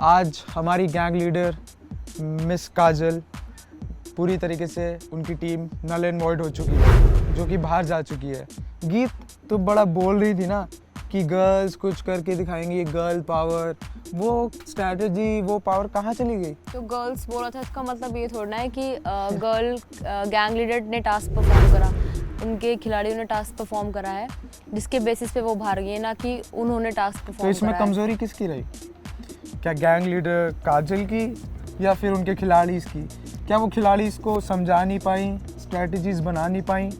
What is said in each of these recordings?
आज हमारी gang leader miss काजल पूरी तरीके से उनकी टीम नल एंड वॉइड हो चुकी है, जो कि बाहर जा चुकी है। गीत तो बड़ा बोल रही थी ना कि गर्ल्स कुछ करके दिखाएंगी, गर्ल पावर, वो स्ट्रैटेजी, वो पावर कहाँ चली गई? तो गर्ल्स बोला था, इसका मतलब ये थोड़ा है कि गर्ल गैंग लीडर ने टास्क परफॉर्म करा, उनके खिलाड़ियों ने टास्क परफॉर्म करा है, जिसके बेसिस पे वो हार गए, ना कि उन्होंने टास्क परफॉर्म करा। तो इसमें कमजोरी किसकी रही? क्या गैंग लीडर काजल की या फिर उनके खिलाड़ी की? क्या वो खिलाड़ी इसको समझा नहीं पाई, स्ट्रैटेजीज बना नहीं पाई?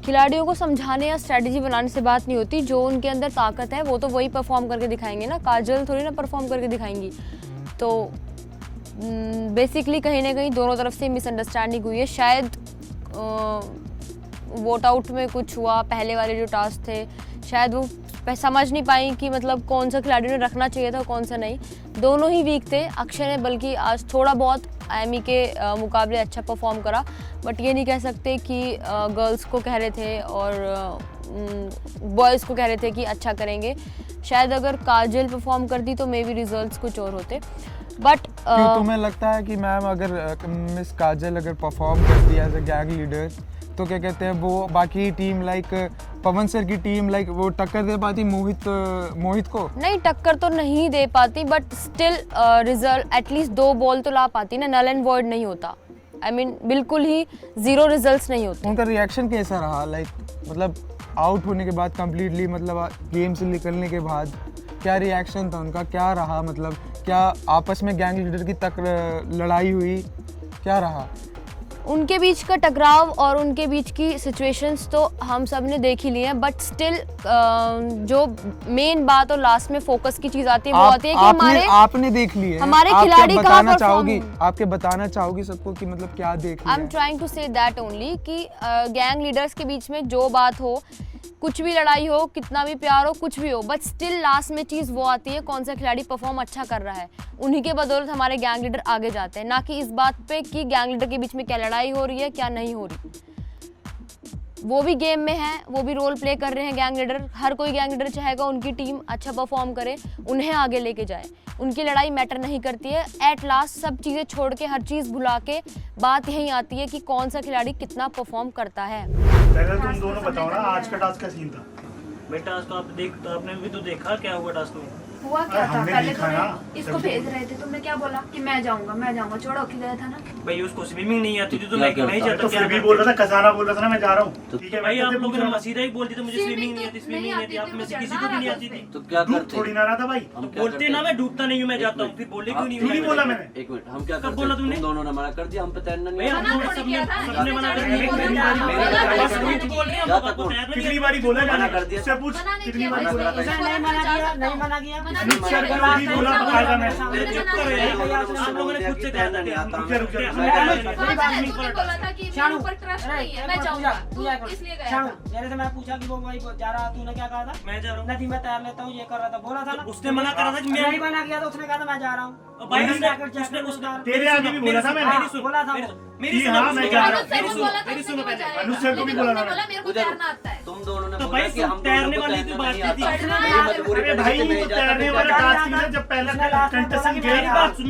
खिलाड़ियों को समझाने या स्ट्रैटेजी बनाने से बात नहीं होती, जो उनके अंदर ताकत है वो तो वही परफॉर्म करके दिखाएंगे ना। काजल थोड़ी ना परफॉर्म करके दिखाएंगी। तो बेसिकली कहीं ना कहीं दोनों तरफ से मिसअंडरस्टैंडिंग हुई है। शायद वोट आउट में कुछ हुआ, पहले वाले जो टास्क थे शायद वो समझ नहीं पाई कि मतलब कौन सा खिलाड़ी ने रखना चाहिए था और कौन सा नहीं। दोनों ही वीक थे। अक्षय ने बल्कि आज थोड़ा बहुत एमी के मुकाबले अच्छा परफॉर्म करा, बट ये नहीं कह सकते कि गर्ल्स को कह रहे थे और बॉयज़ को कह रहे थे कि अच्छा करेंगे। शायद अगर काजल परफॉर्म करती तो मे बी रिजल्ट्स कुछ और होते। बट तुम्हें लगता है कि मैम अगर मिस काजल अगर परफॉर्म करती है एज अ गैंग लीडर तो क्या कहते हैं वो बाकी टीम लाइक पवन सर की टीम लाइक वो टक्कर दे पाती मोहित को? नहीं, टक्कर तो नहीं दे पाती, but still result at least 2 ball तो ला पाती ना। नल एंड वॉइड नहीं होता, आई मीन बिल्कुल ही 0 रिजल्ट्स नहीं होते। उनका रिएक्शन कैसा रहा? लाइक मतलब आउट होने के बाद कंप्लीटली, मतलब गेम से निकलने के बाद क्या रिएक्शन था उनका? क्या रहा? मतलब क्या आपस में गैंग लीडर की तक लड़ाई हुई? क्या रहा उनके बीच का टकराव और उनके बीच की सिचुएशंस तो हम सब ने देख ही ली हैं, बट स्टिल जो मेन बात और लास्ट में फोकस की चीज आती है वो आती है कि आपने देख ली है, हमारे खिलाड़ी कहाँ परफॉर्म। आपके बताना चाहोगी सबको कि मतलब क्या देख लिया? I am trying to say that only कि गैंग लीडर्स के बीच में जो बात हो, कुछ भी लड़ाई हो, कितना भी प्यार हो, कुछ भी हो, बट स्टिल लास्ट में चीज़ वो आती है कौन सा खिलाड़ी परफॉर्म अच्छा कर रहा है। उन्हीं के बदौलत हमारे गैंग लीडर आगे जाते हैं, ना कि इस बात पे कि गैंग लीडर के बीच में क्या लड़ाई हो रही है क्या नहीं हो रही। वो भी गेम में है, वो भी रोल प्ले कर रहे हैं गैंग लीडर। हर कोई गैंग लीडर चाहेगा उनकी टीम अच्छा परफॉर्म करे, उन्हें आगे लेके जाए। उनकी लड़ाई मैटर नहीं करती है। एट लास्ट सब चीज़ें छोड़ के, हर चीज़ भुला के बात यही आती है कि कौन सा खिलाड़ी कितना परफॉर्म करता है। पहले तुम दोनों बताओ ना आज का टास्क का सीन था। बेटा टास्क तो आपने भी तो देखा क्या हुआ टास्क में। हुआ क्या था? पहले तो ना इसको भेज रहे थे, तुमने क्या बोला कि मैं जाऊंगा छोड़ो कि गया था ना भाई, उसको स्विमिंग नहीं आती थी तो मैं नहीं जाता। तो फिर भी बोल रहा था, खजाना बोल रहा था ना मैं जा रहा हूँ। ठीक है भाई, आप लोगों ने सीधा ही बोल दिया मुझे स्विमिंग नहीं आती, आप में से किसी को भी नहीं आती थी। तो क्या करते? थोड़ी ना रहा था भाई, बोलते ना मैं डूबता नहीं हूँ, मैं जाता हूँ, फिर बोले क्यों नहीं? नहीं बोला मैंने। एक मिनट, हम क्या करते? बोला तुमने? दोनों ने मना कर दिया, हम पे तैरना नहीं। सबने मना कर दिया। कितनी बारी बोला मना कर दिया? उससे पूछ कितनी बारी बोला? नहीं मना किया। बोला तो फायदा मैं आप लोगों ने खुद से कहा था मेरे से मैं पूछा कि वो भाई जा रहा, तूने क्या कहा था? मैं जा रहा हूँ। नहीं, मैं तैर लेता हूँ, ये कर रहा था, बोला था ना। उसने मना करा था कि मैं नहीं मना किया, तो उसने कहा था मैं जा रहा हूँ। भाई तेरे आगे भी बोला था मैंने। बोला था मेरी हाँ मैं जा रहा हूँ। मेरी सुनो पहले। अनुष्का को भी बोला था मेरे को तैरना आता है। तुम दोनों ने तो बोला भाई कि हम तैरने दोनों को वाली तो बात तैरना नहीं थी। आता। मेरी मजबूरी अरे की भाई वजह से तो मैं जाता तैरने नहीं वाला था। टास्क था जब पहला कंटेस्टेंट गया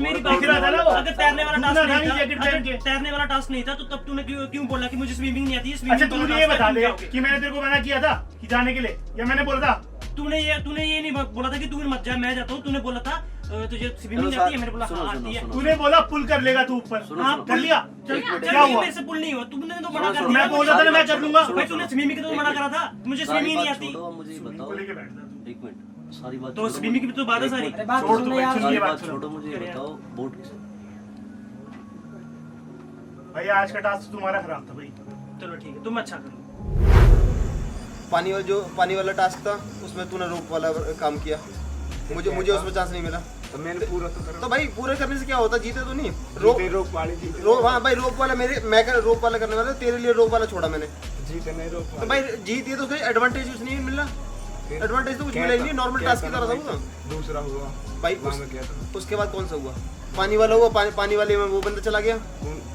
मेरी दिख रहा था ना वो। अगर तैरने वाला टास्क था नहीं था, जैकेट पहन के। अगर तैरने वाला टास्क नहीं था तो तब तूने क्यों बोला कि मुझे स्विमिंग नहीं आती है? अच्छा तू मुझे ये बता दे कि मैंने तेरे को मना किया था कि जाने के लिए, या मैंने बोला था? तूने ये नहीं बोला था कि तू मत जा, मैं जाता हूँ। तूने बोला था तुझे स्विमिंग आती है? मैंने बोला हाँ आती है। तूने बोला पुल कर लेगा तू ऊपर, हाँ कर लिया। क्या हुआ? मेरे से पुल नहीं हुआ, तुमने तो मना कर दिया। मैं बोल रहा था ना मैं कर लूंगा। भाई तूने स्विमिंग तो मना करा था, मुझे स्विमिंग नहीं आती। मुझे बताओ, लेके बैठ जा। एक मिनट, सारी बात तो स्विमिंग की भी तो बात है सारी। छोड़ दो भाई, सारी ये बात बात छोड़ो। छोड़ो, मुझे ये बताओ बोट किसे? भाई आज का टास्क तुम्हारा खराब था भाई। चलो ठीक है, तुम अच्छा करो। पानी वाला टास्क था, उसमें तूने रोप वाला काम किया, मुझे उसमें चांस नहीं मिला। तो मैंने पूरा तो भाई पूरे करने से क्या होता, जीते तो नहीं। रोप हाँ भाई, रोप वाला मैं रोप वाला करने वाला, तेरे लिए रोप वाला छोड़ा मैंने। जीते नहीं रोप तो भाई जीत ये तो कोई एडवांटेज कुछ नहीं मिला, एडवांटेज तो कुछ मिला ही नहीं, नॉर्मल टास्क की तरह था वो। दूसरा हुआ भाई उसके बाद कौन सा हुआ? पानी वाला हुआ, पानी वाले में वो बंदा चला गया,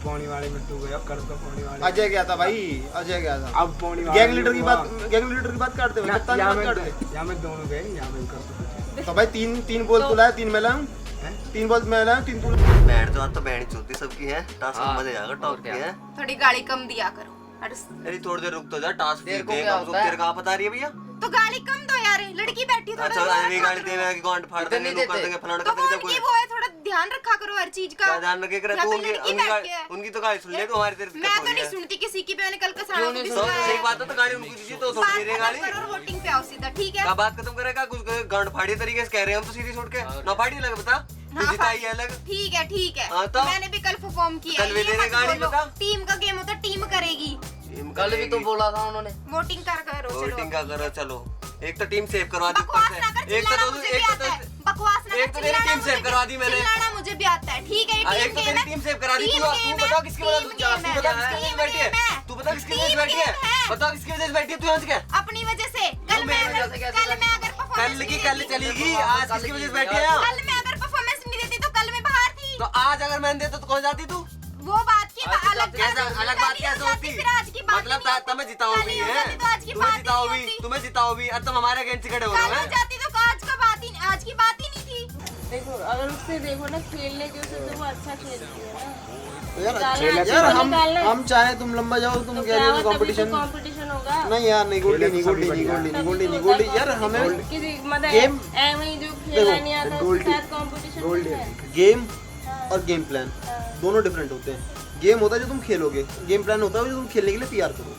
पानी वाले में तू गया कर तो पानी वाले। अजय गया था भाई, अजय गया था। अब पानी वाले गैंग लीडर की बात करते हुए कप्तान की बात करते। या मैं दोनों गए या मैं कर तो तो भाई तीन बोल तो लाया, 3 मैं लाऊं। 3 बॉल मैं लाया 3 तू बैंड तो आज तो बैंड चलती सबकी है टास्क में मजा आएगा टॉप की है थोड़ी गाली कम दिया करो। अरे थोड़ी देर रुक तो जा टास्क तेरे को देख क्या अब होता है? तेरे कहाँ पता रही है भैया तो गाली कम दो यार, लड़की बैठी थोड़ा अच्छा अरे गाड़ी देवे कि गांड फाड़ देंगे इतनी कर देते। देंगे फलाना तो कर देंगे उनकी वो है, थोड़ा ध्यान रखा करो हर चीज का। क्या ध्यान रखे करे या तू तो उनकी लड़की बैठ के है। उनकी तो गाड़ी सुन ले तो हमारी तेरे मैं तो नहीं सुनती किसी की, मैंने कल का सारा क्यों नहीं भी तो सुना सही है। बात है तो गाड़ी उनकी दीजिए तो छोड़ दे रही है गाड़ी करो, वोटिंग पे आओ सीधा, ठीक है? क्या बात खत्म करेगा कुछ गांड फाड़ी तरीके से कह रहे हैं हम तो सीधी छोड़ के ना फाड़ी लग बता तू हाँ, जिताई है अलग ठीक है ठीक है। हाँ, तो? मैंने भी कल परफॉर्म किया कल भी दे रहे गाड़ी बता। टीम का गेम होता, टीम करेगी। कल भी तो बोला था उन्होंने। वोटिंग कर करो चलो। वोटिंग का करो चलो एक तो टीम सेव करवा दी बकवास ना कर, एक चिल्लाना तो मुझे भी आता है। बकवास ना एक कर, तो तेरी चिल्लाना टीम सेव मुझे करवा दी मैंने चिल्लाना मुझे भी आता है, ठीक है? ये एक तो टीम तेरी गेम टीम सेव करा दी तू तू बता किसकी वजह से तू बता किसकी वजह से बैठी है तू बता किसकी वजह से बैठी है बता किसकी वजह से बैठी है तू यहाँ से क्या अपनी वजह से। कल मैं मेरी वजह से कैसे कल मैं अगर कल की कल चलेगी आज किसकी वजह से बैठी है कल मैं अगर परफॉर्मेंस नहीं देती तो कल मैं बाहर थी। तो आज अगर मैंने देता तो कौन जाती तू वो बात की अलग कैसा अलग बात कैसे होती फिर आज की बात मतलब तुम्हें जिताओ भी है तो आज की तुम्हें बात जिताओ नहीं भी होती। तुम्हें जिताओ भी और तुम हमारे अगेंस्ट खड़े हो कल रहे हो हो जाती तो आज का बात ही आज की बात ही नहीं थी। देखो अगर उससे देखो ना खेलने के उसे तो वो अच्छा खेलती है ना। यार निकालना यार अच्छा निकालना। हम चाहे तुम लंबा जाओ तुम तो कह क्या रहे हो हुआ, तभी तो कंपटीशन कंपटीशन होगा। नहीं यार नहीं गोल्डी नहीं गोल्डी नहीं गोल्डी नहीं गोल्डी नहीं गोल्डी यार हमें किसी मतलब गेम एम ही जो खेला नहीं आता उसके साथ कंपटीशन होता है। गेम और गेम प्लान दोनों डिफरेंट होते हैं। गेम होता है जो तुम खेलोगे, गेम प्लान होता है जो तुम खेलने के लिए तैयार करो।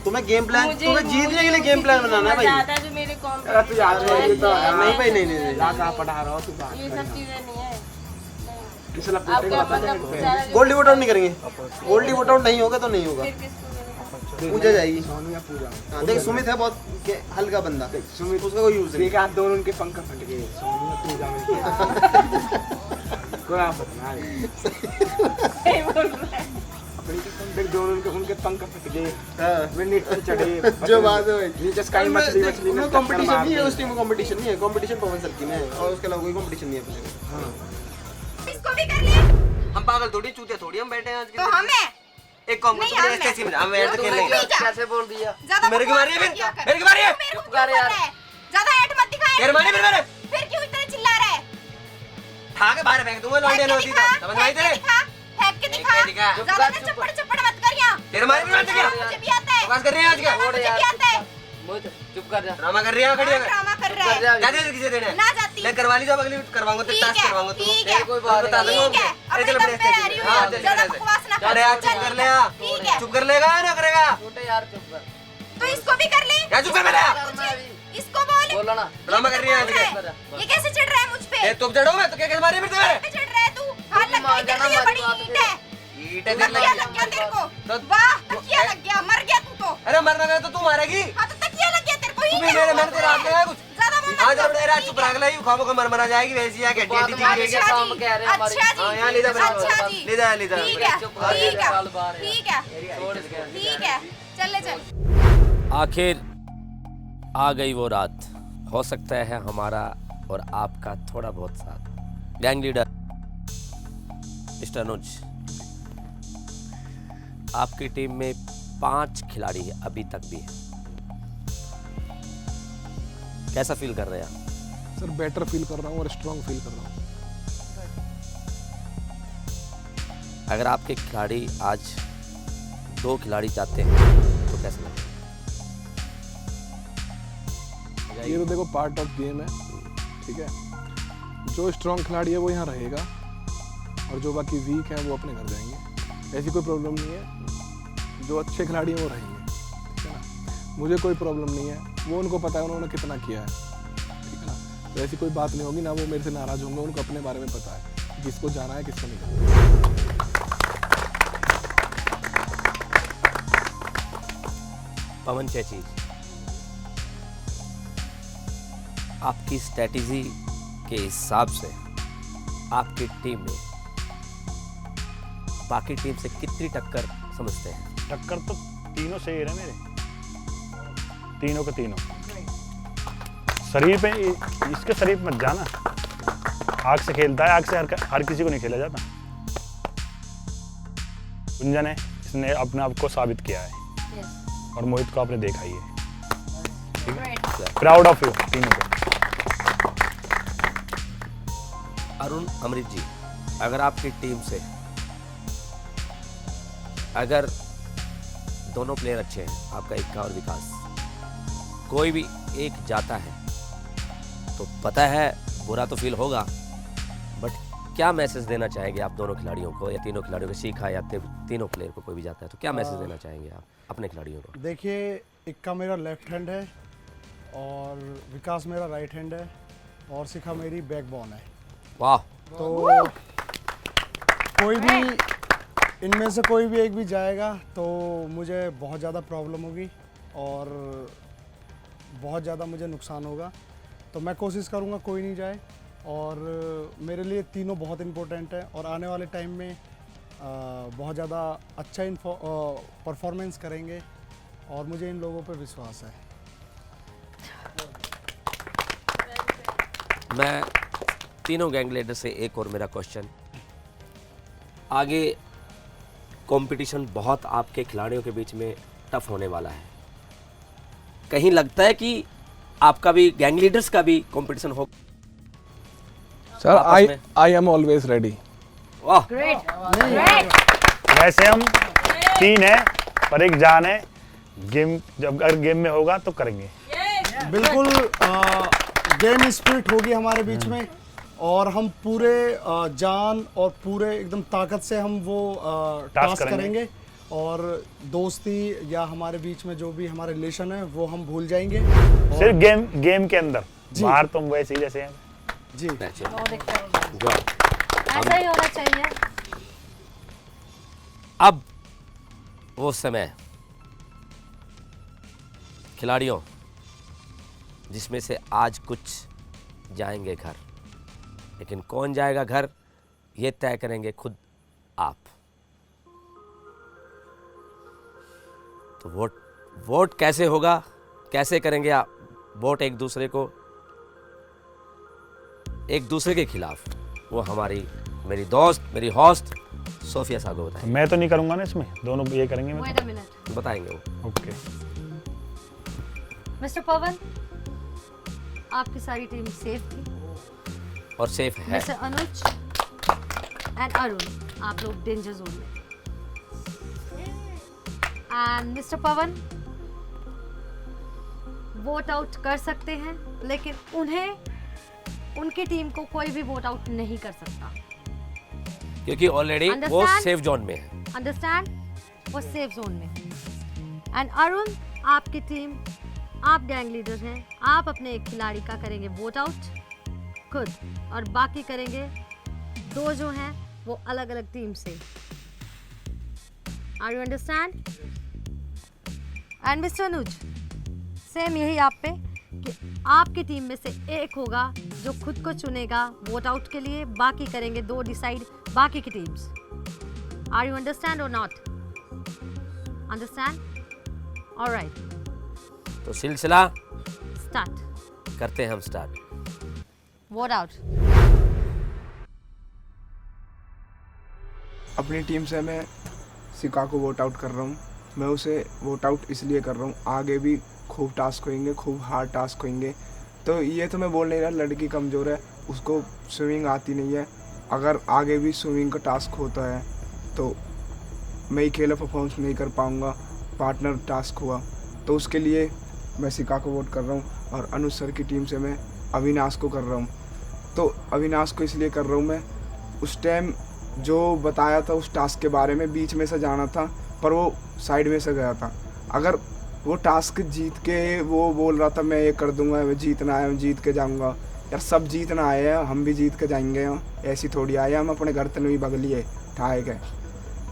तुम्हें गेम प्लान तुम्हें जीतने के लिए गेम प्लान बनाना है भाई। आता है जो मेरे कंपटीशन नहीं भाई नहीं नहीं ये सब चीजें नहीं है। आपका मतलब सारा जो गोल्डी वोट आउट नहीं करेंगे। गोल्डी वोट आउट नहीं होगा तो नहीं होगा, फिर किसको करेगा? पूजा जाएगी। हाँ देख सुमित है बहुत हल्का बंदा, सुमित उसका कोई यूज नहीं। हाथ दोनों उनके पंख फट गए कोई आफत सही बोल रहा है। देख दोनों उनके पंख फट गए हाँ। मैं नीचे चढ़े जो बात है भाई नीचे स्काई मछली मछली में कंपटीशन नहीं है, उस टीम में कंपटीशन नहीं है। कंपटीशन पवन सर की में है और उसके अलावा कोई कंपटीशन नहीं है अपने में। हाँ इसको भी कर लिया हम पागल थोड़ी चूते थोड़ी हम बैठे हैं आज तो हमें एक कंपटीशन नहीं, ऐसे हम बैठ के तूने खेलेंगे कैसे बोल दिया? ज्यादा मेरे की मारी है क्या फिर कर- मेरे की मारी है मेरे को चुप क्यों कर यार। बोल रहा है? ज्यादा ऐट मत दिखा तेरे मारी फिर मेरे फिर क्यों इतना चिल्ला रहा है? ठा के बाहर फेंक दूंगा लौंडे नौती का समझ में आई तेरे फेंक के दिखा। दिखा। ज्यादा ना चप्पड़ चप्पड़ मत कर यहाँ। तेरे मारी फिर मत क्या मुझे भी आता है। बकवास कर रही है आज क्या छोड़ मुझे यार, भी आता है। मोहित चुप कर जा। ड्रामा कर रही है खड़ी हाँ, है ड्रामा कर रहा कर जा। है। क्या दे किसे देने ना जाती। ले करवा ली जब अगली करवाऊंगा तो ठीक टास्क है, करवाऊंगा ठीक तू है। कोई बात बता नहीं। दूंगा ठीक है। अरे अपने चल दम पे बड़े आ रही हूँ। हां चल ज्यादा चल बकवास ना कर। अरे यार चुप चल। कर ले यार ठीक है। चुप कर लेगा या ना करेगा छोटे यार चुप कर। तो इसको भी कर ले। क्या चुप कर मेरा इसको बोल। बोला ना। ड्रामा कर रही है आज बोल क्या रहा है। ये कैसे चढ़ रहा है मुझ पे? ए तुम चढ़ो मैं तो क्या कैसे मारी फिर तुम्हारे पे चढ़ रहा है तू। हाथ लग मार गई जाना, तेरी ये बड़ी हमारी ईंट है। ईंट अगर तकिया लग गया तेरे को। तो- वाह तकिया लग गया, मर गया तू तो। अरे मरना गया तो तू मारेगी हाँ तो तकिया लग गया तेरे को। तू भी मेरे मैंने तेरा हाथ लगाया कुछ ज्यादा बोल आज जब तेरा चुप रख ले खाबो को मर मरा जाएगी वैसी है बात गड्डी मार दी के काम कह रहे हैं हमारी। अच्छा जी। हां यहां ले जा अच्छा जी। ले जा ले जा ठीक है, चुप कर ठीक जा, है, साल बाहर है। ठीक है, छोड़ इसके। ठीक है। चल ले चल। आखिर आ गई वो रात, हो सकता है हमारा और आपका थोड़ा बहुत साथ। गैंग लीडर मिस्टर अनुज, आपकी टीम में 5 खिलाड़ी है अभी तक भी है, कैसा फील कर रहे हैं आप? सर बेटर फील कर रहा हूँ और स्ट्रांग फील कर रहा हूँ। अगर आपके खिलाड़ी आज 2 खिलाड़ी चाहते हैं तो कैसा लगेगा? ये तो देखो पार्ट ऑफ गेम है, ठीक है। जो स्ट्रांग खिलाड़ी है वो यहाँ रहेगा और जो बाकी वीक है वो अपने घर जाएंगे, ऐसी कोई प्रॉब्लम नहीं है। जो अच्छे खिलाड़ी हैं वो रहेंगे, ठीक है ना। मुझे कोई प्रॉब्लम नहीं है, वो उनको पता है उन्होंने कितना किया है, ठीक है ना। तो ऐसी कोई बात नहीं होगी ना, वो मेरे से नाराज़ होंगे, उनको अपने बारे में पता है कि किसको जाना है किसको नहीं जाना। पवन चेची, आपकी स्ट्रेटेजी के हिसाब से आपकी टीम में बाकी टीम से कितनी टक्कर समझते हैं? टक्कर तो तीनों से ही है मेरे, तीनों के तीनों। शरीर पे इसके शरीर पे मत जाना, आग से खेलता है, आग से हर किसी को नहीं खेला जाता। गुंजन है, इसने अपने आप को साबित किया है और मोहित को आपने देखा ही है, ठीक है। प्राउड ऑफ यू तीनों को। अरुण अमृत जी, अगर आपकी टीम से अगर दोनों प्लेयर अच्छे हैं, आपका इक्का और विकास, कोई भी एक जाता है तो पता है बुरा तो फील होगा, बट क्या मैसेज देना चाहेंगे आप दोनों खिलाड़ियों को या तीनों खिलाड़ियों को, सीखा या तीनों प्लेयर को कोई भी जाता है तो क्या मैसेज देना चाहेंगे आप अपने खिलाड़ियों को? देखिए, इक्का मेरा लेफ्ट हैंड है और विकास मेरा राइट हैंड है और शिखा मेरी बैकबोन है। वाह। तो कोई भी इनमें से कोई भी एक भी जाएगा तो मुझे बहुत ज़्यादा प्रॉब्लम होगी और बहुत ज़्यादा मुझे नुकसान होगा। तो मैं कोशिश करूँगा कोई नहीं जाए और मेरे लिए तीनों बहुत इम्पोर्टेंट है और आने वाले टाइम में बहुत ज़्यादा अच्छा परफॉर्मेंस करेंगे और मुझे इन लोगों पर विश्वास है। मैं तीनों गैंग लीडर से एक और मेरा क्वेश्चन, आगे कंपटीशन बहुत आपके खिलाड़ियों के बीच में टफ होने वाला है, कहीं लगता है कि आपका भी गैंग लीडर्स का भी कंपटीशन हो? Sir I am always ready. वाह, वैसे हम 3 हैं पर एक जान है, गेम जब अगर गेम में होगा तो करेंगे। बिल्कुल, गेम स्पिरिट होगी हमारे बीच में और हम पूरे जान और पूरे एकदम ताकत से हम वो टास्क करेंगे और दोस्ती या हमारे बीच में जो भी हमारे रिलेशन है वो हम भूल जाएंगे। सिर्फ गेम के अंदर, बाहर तुम वैसे ही जैसे हैं जी। ऐसा ही होना चाहिए। अब वो समय खिलाड़ियों जिसमें से आज कुछ जाएंगे घर, लेकिन कौन जाएगा घर ये तय करेंगे खुद आप। तो वोट कैसे होगा, कैसे करेंगे आप वोट एक दूसरे के खिलाफ, वो मेरी दोस्त, मेरी होस्ट सोफिया साहब को बताएंगे। मैं तो नहीं करूंगा ना इसमें, दोनों ये करेंगे। Wait a minute. बताएंगे वो। ओके। मिस्टर पवन, आपकी सारी टीम सेफ थी और सेफ है। मिस्टर अनुज एंड अरुण, आप लोग डेंजर जोन में। And mister Pawan vote out कर सकते हैं, लेकिन उनकी टीम को कोई भी वोट आउट नहीं कर सकता, क्योंकि ऑलरेडी वो सेफ जोन में है। अंडरस्टैंड? वो सेफ जोन में है। एंड अरुण, आपकी टीम, आप गैंग लीडर हैं, आप अपने एक खिलाड़ी का करेंगे वोट आउट खुद और बाकी करेंगे 2 जो हैं वो अलग अलग टीम से। Are you understand? And mister Anuj, same यही आप पे कि आपकी टीम में से एक होगा जो खुद को चुनेगा वोट आउट के लिए, बाकी करेंगे 2 डिसाइड बाकी की टीम्स। आर यू अंडरस्टैंड और नॉट? अंडरस्टैंड? ऑलराइट, तो सिलसिला स्टार्ट करते हैं हम स्टार्ट। Vote out. अपनी टीम से मैं शिखा को वोट आउट कर रहा हूँ। मैं उसे वोट आउट इसलिए कर रहा हूँ, आगे भी खूब टास्क होंगे, खूब हार्ड टास्क होंगे। तो ये तो मैं बोल नहीं रहा लड़की कमज़ोर है, उसको स्विमिंग आती नहीं है। अगर आगे भी स्विमिंग का टास्क होता है तो मैं ही अकेला परफॉर्मेंस नहीं कर पाऊँगा, पार्टनर टास्क हुआ। तो उसके लिए मैं शिखा को वोट कर रहा हूँ और अनुज सर की टीम से मैं अविनाश को कर रहा हूँ। तो अविनाश को इसलिए कर रहा हूँ, मैं उस टाइम जो बताया था उस टास्क के बारे में बीच में से जाना था पर वो साइड में से गया था। अगर वो टास्क जीत के वो बोल रहा था मैं ये कर दूंगा, मैं जीतना है, मैं जीत के जाऊंगा। यार सब जीतना आए हैं, हम भी जीत के जाएंगे। ऐसी थोड़ी आए हम अपने घर तन भी बगली है ठाए के।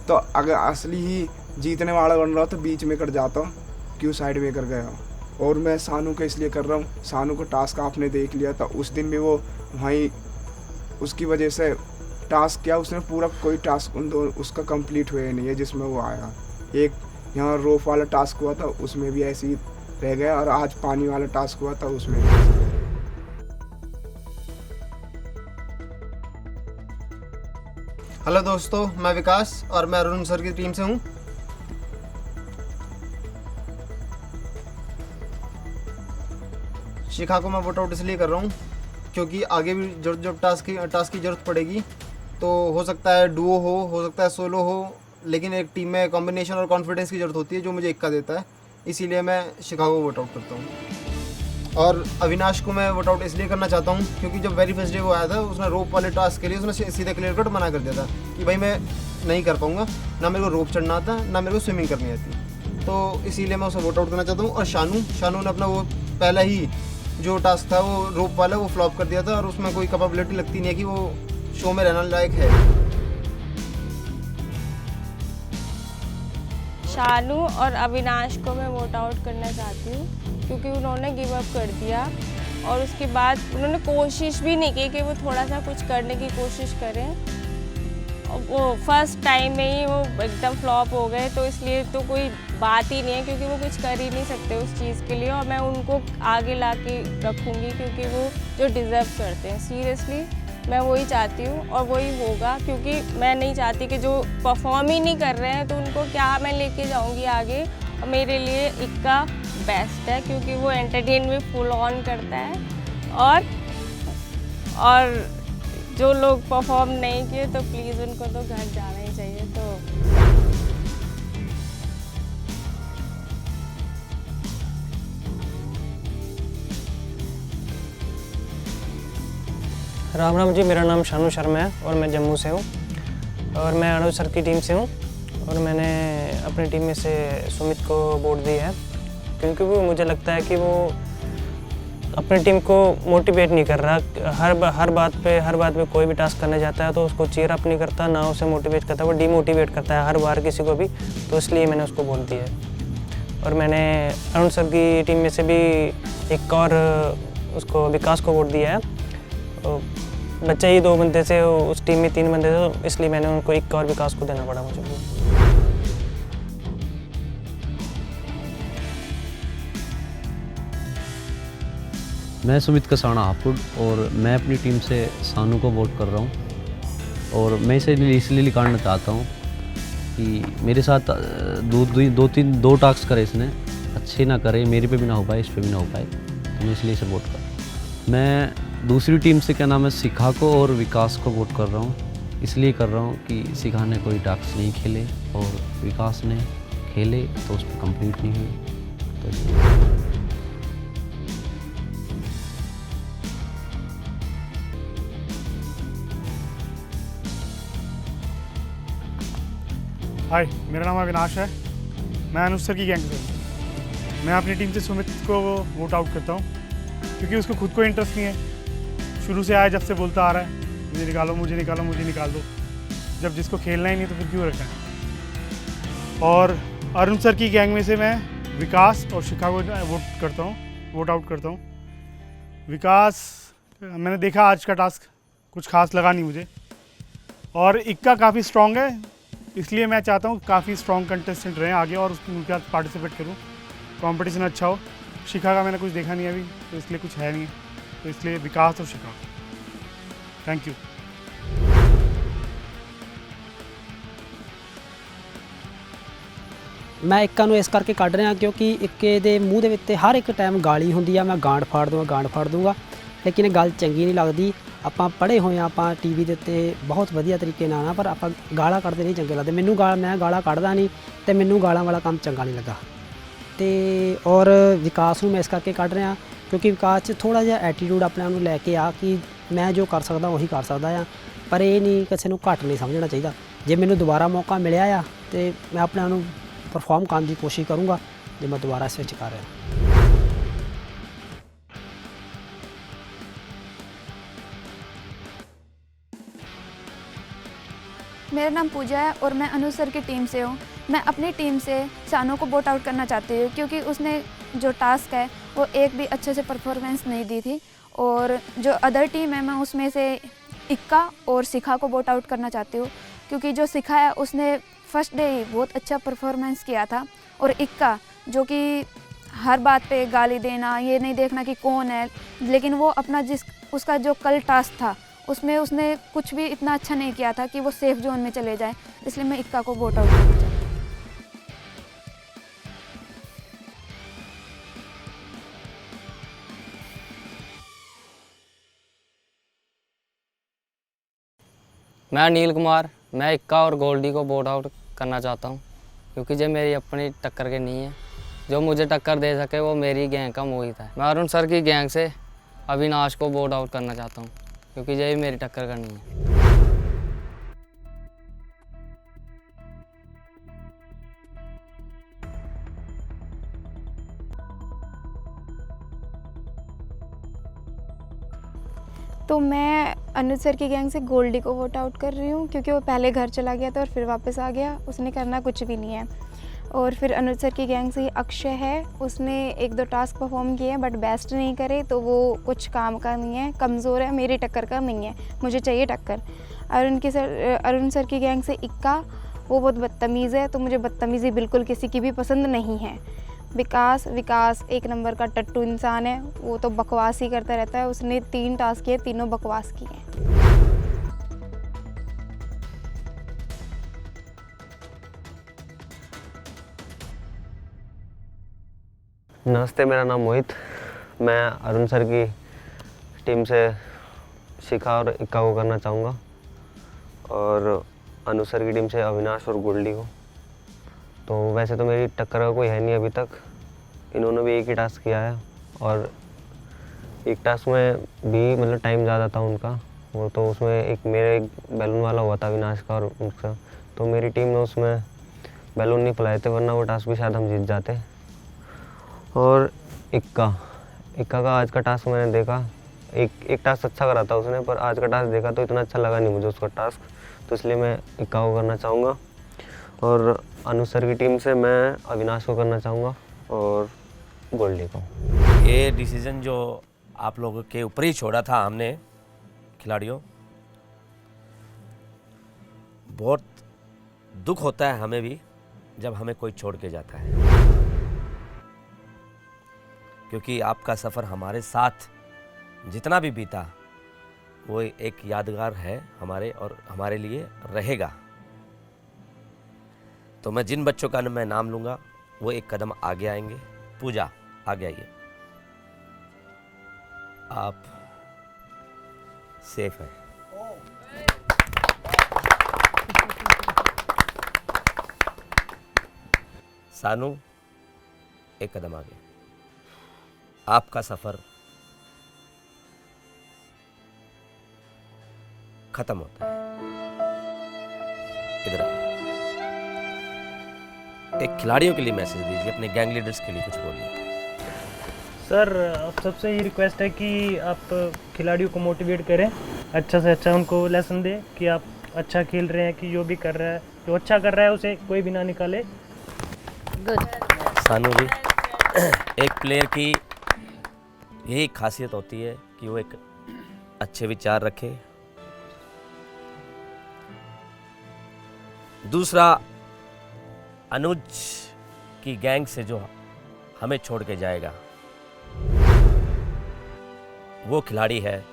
तो अगर असली ही जीतने वाला बन रहा तो बीच में कर जाता, क्यों साइड में कर गया। और मैं सानू को इसलिए कर रहा हूँ, सानू को टास्क आपने देख लिया था उस दिन भी, वो वहीं उसकी वजह से टास्क किया उसने पूरा, कोई टास्क उसका कंप्लीट हुआ नहीं है जिसमें वो आया। एक यहाँ रोप वाला टास्क हुआ था उसमें भी ऐसे ही रह गया और आज पानी वाला टास्क हुआ था उसमें भी। हेलो दोस्तों, मैं विकास और मैं अरुण सर की टीम से हूँ। शिखा को मैं वोट आउट इसलिए कर रहा हूँ क्योंकि आगे भी जब टास्क की ज़रूरत पड़ेगी तो हो सकता है डुओ हो सकता है सोलो हो, लेकिन एक टीम में कॉम्बिनेशन और कॉन्फिडेंस की ज़रूरत होती है जो मुझे इक्का देता है, इसीलिए मैं शिकागो वोट आउट करता हूँ। और अविनाश को मैं वोट आउट इसलिए करना चाहता हूँ क्योंकि जब वेरी फर्स्ट डे वो आया था उसने रोप वाले टास्क के लिए उसने सीधे क्लियर कट मना कर दिया था कि भाई मैं नहीं कर पाऊँगा, ना मेरे को रोप चढ़ना आता ना मेरे को स्विमिंग करनी आती, तो इसीलिए मैं उसे वोट आउट करना चाहता हूँ। और शानू ने अपना वो पहला ही जो टास्क था वो रोप वाला वो फ्लॉप कर दिया था और उसमें कोई कैपेबिलिटी लगती नहीं है कि वो शो में रहने लायक है। शानू और अविनाश को मैं वोट आउट करना चाहती हूँ क्योंकि उन्होंने गिव अप कर दिया और उसके बाद उन्होंने कोशिश भी नहीं की कि वो थोड़ा सा कुछ करने की कोशिश करें। वो फर्स्ट टाइम में ही वो एकदम फ्लॉप हो गए, तो इसलिए तो कोई बात ही नहीं है क्योंकि वो कुछ कर ही नहीं सकते उस चीज़ के लिए, और मैं उनको आगे ला के रखूँगी क्योंकि वो जो डिज़र्व करते हैं। सीरियसली मैं वही चाहती हूँ और वही होगा, क्योंकि मैं नहीं चाहती कि जो परफॉर्म ही नहीं कर रहे हैं तो उनको क्या मैं लेके जाऊँगी आगे। और मेरे लिए इक्का बेस्ट है क्योंकि वो एंटरटेन में फुल ऑन करता है, और जो लोग परफॉर्म नहीं किए तो प्लीज़ उनको तो घर जाना ही चाहिए। तो राम राम जी, मेरा नाम शानू शर्मा है और मैं जम्मू से हूँ और मैं अनुज सर की टीम से हूँ। और मैंने अपनी टीम में से सुमित को वोट दी है क्योंकि वो मुझे लगता है कि वो अपनी टीम को मोटिवेट नहीं कर रहा। हर बात पे कोई भी टास्क करने जाता है तो उसको चीयर अप नहीं करता, ना उसे मोटिवेट करता, वो डीमोटिवेट करता है हर बार किसी को भी, तो इसलिए मैंने उसको वोट दिया है। और मैंने अरुण सर की टीम में से भी एक और उसको विकास को वोट दिया है। तो बच्चे ही 2 बंदे थे, उस टीम में 3 बंदे थे, तो इसलिए मैंने उनको एक और विकास को देना पड़ा मुझे। मैं सुमित कसाना हापुड़ और मैं अपनी टीम से सानू को वोट कर रहा हूँ। और मैं इसे इसलिए निकालना चाहता हूँ कि मेरे साथ दो टास्क करे इसने, अच्छे ना करे, मेरे पे भी ना हो पाए, इस पे भी ना हो पाए, तो मैं इसलिए इसे वोट कर रहा हूँ। मैं दूसरी टीम से क्या नाम है शिखाको और विकास को वोट कर रहा हूँ। इसलिए कर रहा हूँ कि शिखा ने कोई टास्क नहीं खेले और विकास ने खेले तो उस पर कम्प्लीट नहीं हुई, तो हाय, मेरा नाम अविनाश है, मैं अनुज सर की गैंग से हूँ। मैं अपनी टीम से सुमित को वोट आउट करता हूँ क्योंकि उसको खुद को इंटरेस्ट नहीं है। शुरू से आया जब से बोलता आ रहा है मुझे निकालो, मुझे निकालो, मुझे निकाल दो। जब जिसको खेलना ही नहीं तो फिर क्यों रखना है। और अरुण सर की गैंग में से मैं विकास और शिखा को वोट आउट करता हूँ। विकास, मैंने देखा आज का टास्क कुछ खास लगा नहीं मुझे, और इक्का काफ़ी स्ट्रॉन्ग है, इसलिए मैं चाहता हूँ काफ़ी स्ट्रॉन्ग कंटेस्टेंट रहें आगे और उनके साथ पार्टिसिपेट करूँ, कंपटीशन अच्छा हो। शिखा का मैंने कुछ देखा नहीं अभी, तो इसलिए कुछ है नहीं, तो इसलिए विकास और शिखा। Thank you. मैं इक्का ਨੂੰ ਇਸ ਕਰਕੇ ਕੱਢ ਰਿਹਾ ਕਿਉਂਕਿ ਇੱਕੇ ਦੇ ਮੂੰਹ ਦੇ ਵਿੱਚ ਹਰ ਇੱਕ ਟਾਈਮ ਗਾਲੀ ਹੁੰਦੀ ਆ, ਮੈਂ ਗਾਂਡ ਫਾੜ ਦੂੰਗਾ, ਲੇਕਿਨ ਇਹ ਗੱਲ ਚੰਗੀ ਨਹੀਂ ਲੱਗਦੀ। ਆਪਾਂ ਪੜ੍ਹੇ ਹੋਏ ਆ, ਆਪਾਂ ਟੀਵੀ ਦੇ ਉੱਤੇ ਬਹੁਤ ਵਧੀਆ ਤਰੀਕੇ ਨਾਲ, ਪਰ ਆਪਾਂ ਗਾਲਾਂ ਕੱਢਦੇ ਨਹੀਂ ਚੰਗੇ ਲੱਗਦੇ। ਮੈਂ ਗਾਲਾਂ ਕੱਢਦਾ ਨਹੀਂ ਤੇ ਮੈਨੂੰ ਗਾਲਾਂ ਵਾਲਾ ਕੰਮ ਚੰਗਾ ਨਹੀਂ ਲੱਗਾ। ਤੇ ਔਰ ਵਿਕਾਸ ਨੂੰ ਮੈਂ ਇਸ ਕਰਕੇ ਕੱਢ ਰਿਹਾ ਕਿਉਂਕਿ ਵਿਕਾਸ 'ਚ ਥੋੜ੍ਹਾ ਜਿਹਾ ਐਟੀਟਿਊਡ ਆਪਣੇ ਆਪ ਨੂੰ ਲੈ ਕੇ ਆ ਕਿ ਮੈਂ ਜੋ ਕਰ ਸਕਦਾ ਉਹੀ ਕਰ ਸਕਦਾ ਆ, ਪਰ ਇਹ ਨਹੀਂ ਕਿਸੇ ਨੂੰ ਘੱਟ ਨਹੀਂ ਸਮਝਣਾ ਚਾਹੀਦਾ। ਜੇ ਮੈਨੂੰ ਦੁਬਾਰਾ ਮੌਕਾ ਮਿਲਿਆ ਆ ਤੇ ਮੈਂ ਆਪਣੇ ਆਪ ਨੂੰ परफॉर्म करने की कोशिश करूँगा जो मैं दोबारा स्विच कर रहा हूँ। मेरा नाम पूजा है और मैं अनुज सर की टीम से हूँ। मैं अपनी टीम से शानू को वोट आउट करना चाहती हूँ क्योंकि उसने जो टास्क है वो एक भी अच्छे से परफॉर्मेंस नहीं दी थी, और जो अदर टीम है मैं उसमें से इक्का और शिखा को वोट आउट करना चाहती हूँ क्योंकि जो शिखा है उसने फर्स्ट डे ही बहुत अच्छा परफॉर्मेंस किया था, और इक्का जो कि हर बात पे गाली देना, ये नहीं देखना कि कौन है, लेकिन वो अपना उसका जो कल टास्क था उसमें उसने कुछ भी इतना अच्छा नहीं किया था कि वो सेफ जोन में चले जाए, इसलिए मैं इक्का को वोट आउट करना चाहती हूँ। मैं अनिल कुमार, मैं इक्का और गोल्डी को बोट आउट करना चाहता हूँ, क्योंकि ये मेरी अपनी टक्कर के नहीं है। जो मुझे टक्कर दे सके वो मेरी गैंग का मोहित है। मैं अरुण सर की गैंग से अविनाश को बोट आउट करना चाहता हूँ, क्योंकि यही मेरी टक्कर करनी है। तो मैं अनुज सर की गैंग से गोल्डी को वोट आउट कर रही हूँ, क्योंकि वो पहले घर चला गया था और फिर वापस आ गया। उसने करना कुछ भी नहीं है। और फिर अनुज सर की गैंग से ही अक्षय है, उसने 1-2 टास्क परफॉर्म किए हैं बट बेस्ट नहीं करे, तो वो कुछ काम का नहीं है, कमज़ोर है, मेरी टक्कर का नहीं है, मुझे चाहिए टक्कर। अरुण सर की गैंग से इक्का, वो बहुत बदतमीज़ है, तो मुझे बदतमीज़ी बिल्कुल किसी की भी पसंद नहीं है। विकास 1 नंबर का टट्टू इंसान है, वो तो बकवास ही करता रहता है। उसने 3 टास्क किए, तीनों बकवास किए हैं। नमस्ते, मेरा नाम मोहित। मैं अरुण सर की टीम से शिखा और इक्का को करना चाहूँगा, और अनु सर की टीम से अविनाश और गोल्डी को। तो वैसे तो मेरी टक्कर का कोई है नहीं अभी तक, इन्होंने भी एक ही टास्क किया है, और एक टास्क में भी मतलब टाइम ज़्यादा था उनका, वो तो उसमें एक बैलून वाला हुआ था अविनाश का और उनका, तो मेरी टीम ने उसमें बैलून नहीं फुलाए थे, वरना वो टास्क भी शायद हम जीत जाते। और इक्का का आज का टास्क मैंने देखा, एक टास्क अच्छा करा था उसने, पर आज का टास्क देखा तो इतना अच्छा लगा नहीं मुझे उसका टास्क, तो इसलिए मैं इक्का को करना चाहूँगा। और अनु सर की टीम से मैं अविनाश को करना चाहूँगा और गोल्डी को। ये डिसीज़न जो आप लोगों के ऊपर ही छोड़ा था हमने खिलाड़ियों, बहुत दुख होता है हमें भी जब हमें कोई छोड़ के जाता है, क्योंकि आपका सफ़र हमारे साथ जितना भी बीता वो एक यादगार है हमारे, और हमारे लिए रहेगा। तो मैं जिन बच्चों का मैं नाम लूँगा वो एक कदम आगे आएंगे। पूजा, आगे आइए, आप सेफ हैं। सानू, एक कदम आगे, आपका सफर खत्म होता है। इधर एक खिलाड़ियों के लिए मैसेज दीजिए, अपने गैंग लीडर्स के लिए कुछ बोलिए। सर, आप सबसे ये रिक्वेस्ट है कि आप खिलाड़ियों को मोटिवेट करें, अच्छा से अच्छा उनको लेसन दें कि आप अच्छा खेल रहे हैं, कि जो भी कर रहा है, जो अच्छा कर रहा है उसे कोई भी ना निकाले। गुड। सानू जी, एक प्लेयर की यही खासियत होती है कि वो एक अच्छे विचार रखे। दूसरा, अनुज की गैंग से जो हमें छोड़ के जाएगा वो खिलाड़ी है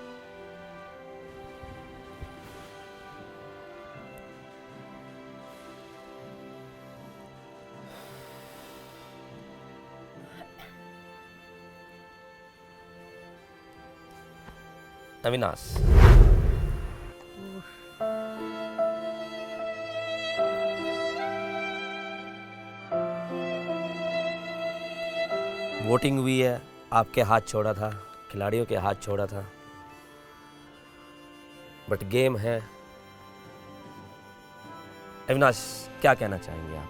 अविनाश। वोटिंग हुई है, आपके हाथ छोड़ा था, खिलाड़ियों के हाथ छोड़ा था, बट गेम है। अविनाश, क्या कहना चाहेंगे आप?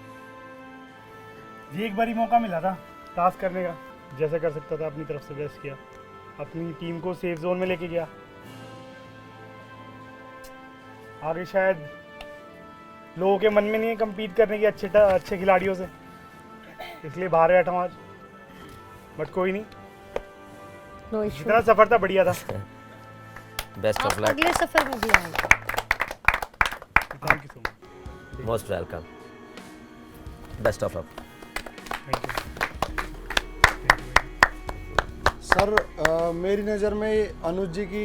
ये एक बारी मौका मिला था टास्क करने का, जैसा कर सकता था अपनी तरफ से बेस्ट किया, अपनी टीम को सेफ जोन में लेके गया। आगे शायद लोगों के मन में नहीं है कम्पीट करने की अच्छे खिलाड़ियों से, इसलिए बाहर बैठा हूँ आज, बट कोई नहीं, जितना सफर था बढ़िया था। Best of luck. अगले सफर में भी आएंगे। Thank you so much. Most welcome. Best of luck. Sir, मेरी नज़र में अनुज जी की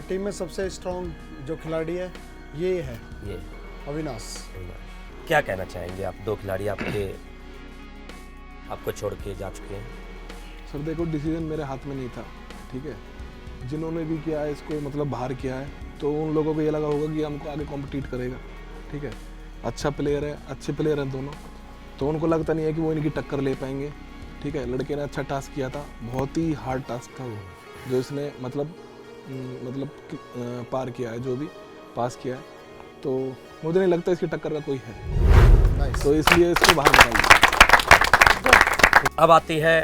टीम में सबसे स्ट्रॉन्ग जो खिलाड़ी है ये है, ये अविनाश। क्या कहना चाहेंगे आप? दो खिलाड़ी आपको छोड़ के जा चुके हैं। सर देखो, डिसीजन मेरे हाथ में नहीं था, ठीक है। जिन्होंने भी किया है इसको मतलब बाहर किया है, तो उन लोगों को ये लगा होगा कि हमको आगे कॉम्पिटिट करेगा, ठीक है। अच्छा प्लेयर है, अच्छे प्लेयर हैं दोनों, तो उनको लगता नहीं है कि वो इनकी टक्कर ले पाएंगे, ठीक है। लड़के ने अच्छा टास्क किया था, बहुत ही हार्ड टास्क था वो, जो इसने मतलब पार किया है, जो भी पास किया है, तो मुझे नहीं लगता इसकी टक्कर का कोई है, तो इसलिए इसको बाहर निकालिए। अब आती है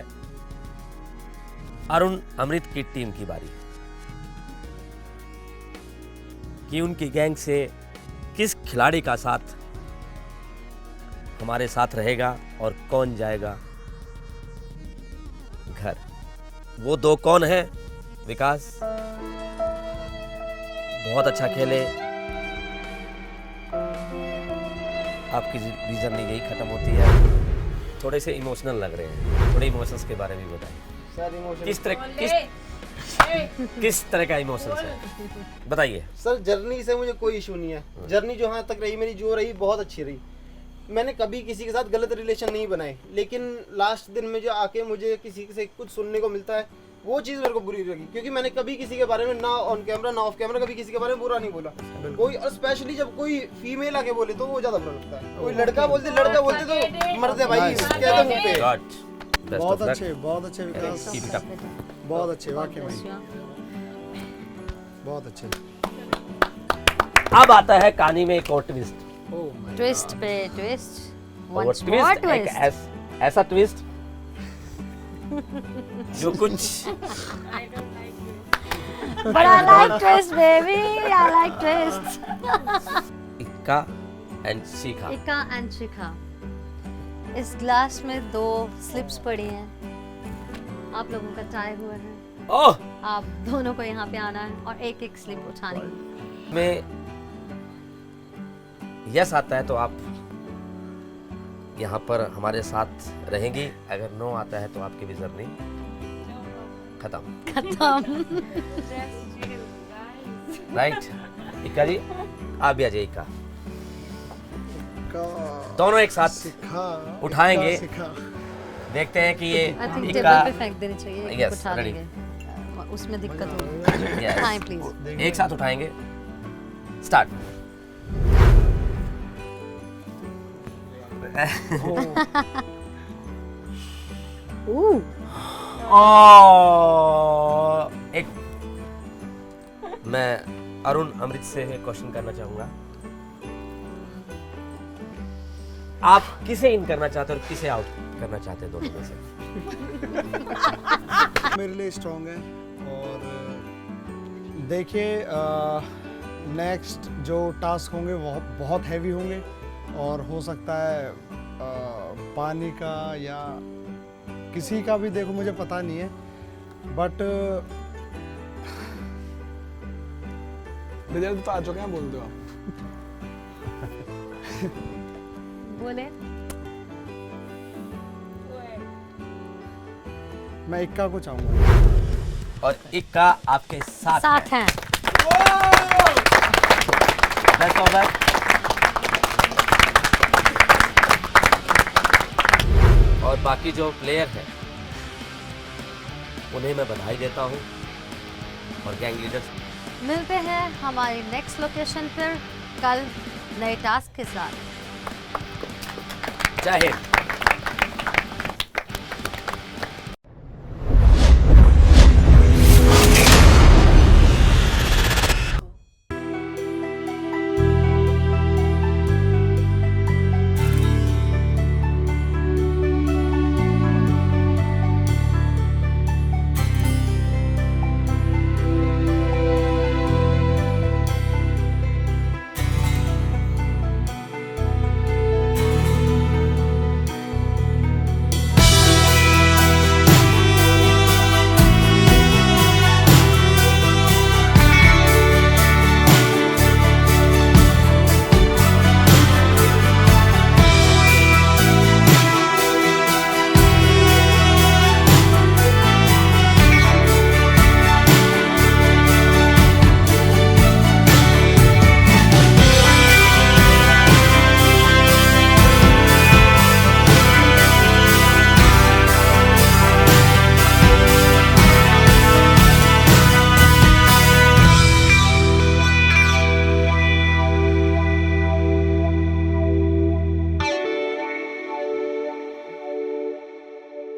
अरुण अमृत की टीम की बारी कि उनकी गैंग से किस खिलाड़ी का साथ हमारे साथ रहेगा और कौन जाएगा घर। वो दो कौन है? विकास बहुत अच्छा खेले, आपकी जर्नी यही खत्म होती है। थोड़े से इमोशनल लग रहे हैं, थोड़े इमोशंस के बारे में बताइए। सर इमोशन किस तरह का इमोशंस है बताइए। सर जर्नी से मुझे कोई इशू नहीं है, जर्नी जो यहाँ तक रही मेरी जो रही बहुत अच्छी रही। मैंने कभी किसी के साथ गलत रिलेशन नहीं बनाए, लेकिन लास्ट दिन में जो आके मुझे किसी से कुछ सुनने को मिलता है वो चीज़ मेरे को बुरी लगी, क्योंकि मैंने कभी किसी के बारे में ना ऑन कैमरा ना ऑफ कैमरा कभी किसी के बारे में बुरा नहीं बोला कोई, और स्पेशली जब कोई फीमेल आके बोले तो वो ज़्यादा बुरा लगता है। कोई लड़का बोलते तो मरते भाई कहते मुंह पे। बहुत अच्छे विकास, बहुत अच्छे वाकई में, बहुत अच्छे। अब आता है कहानी में एक और ट्विस्ट। ट्विस्ट पे ट्विस्ट, और ट्विस्ट एक ऐसा ट्विस्ट जो कुछ But I like twist, baby. I like twist. इक्का एंड शिखा। इक्का एंड शिखा, इस ग्लास में 2 स्लिप्स पड़ी हैं, आप लोगों का टाई हुआ है। ओह! आप दोनों को यहाँ पे आना है और एक एक स्लिप उठानी है। में यस आता है तो आप यहाँ पर हमारे साथ रहेंगी, अगर नो आता है तो आपकी भी जर्नी खत्म। राइट इक्का जी, आप भी आ जाइए। इक्का दोनों एक साथ उठाएंगे, देखते हैं कि ये टेबल पे फेंक देनी चाहिए। यस उठा रेडी, लेंगे, उसमें दिक्कत होगी। हाँ प्लीज, एक साथ उठाएंगे। स्टार्ट। एक मैं अरुण अमृत से क्वेश्चन करना चाहूंगा, आप किसे इन करना चाहते हो और किसे आउट करना चाहते हैं दोनों में से? मेरे लिए स्ट्रॉन्ग है, और देखिए नेक्स्ट जो टास्क होंगे वो बहुत हैवी होंगे, और हो सकता है पानी का या किसी का भी, देखो मुझे पता नहीं है, बट रिजल्ट तो आ चुके हैं, बोल दो आप। बोले मैं इक्का को चाहूंगा, और इक्का आपके साथ हैं। Best of luck. और बाकी जो प्लेयर हैं उन्हें मैं बधाई देता हूं, और गैंग लीडर्स मिलते हैं हमारी नेक्स्ट लोकेशन पर कल नए टास्क के साथ। जय हिंद।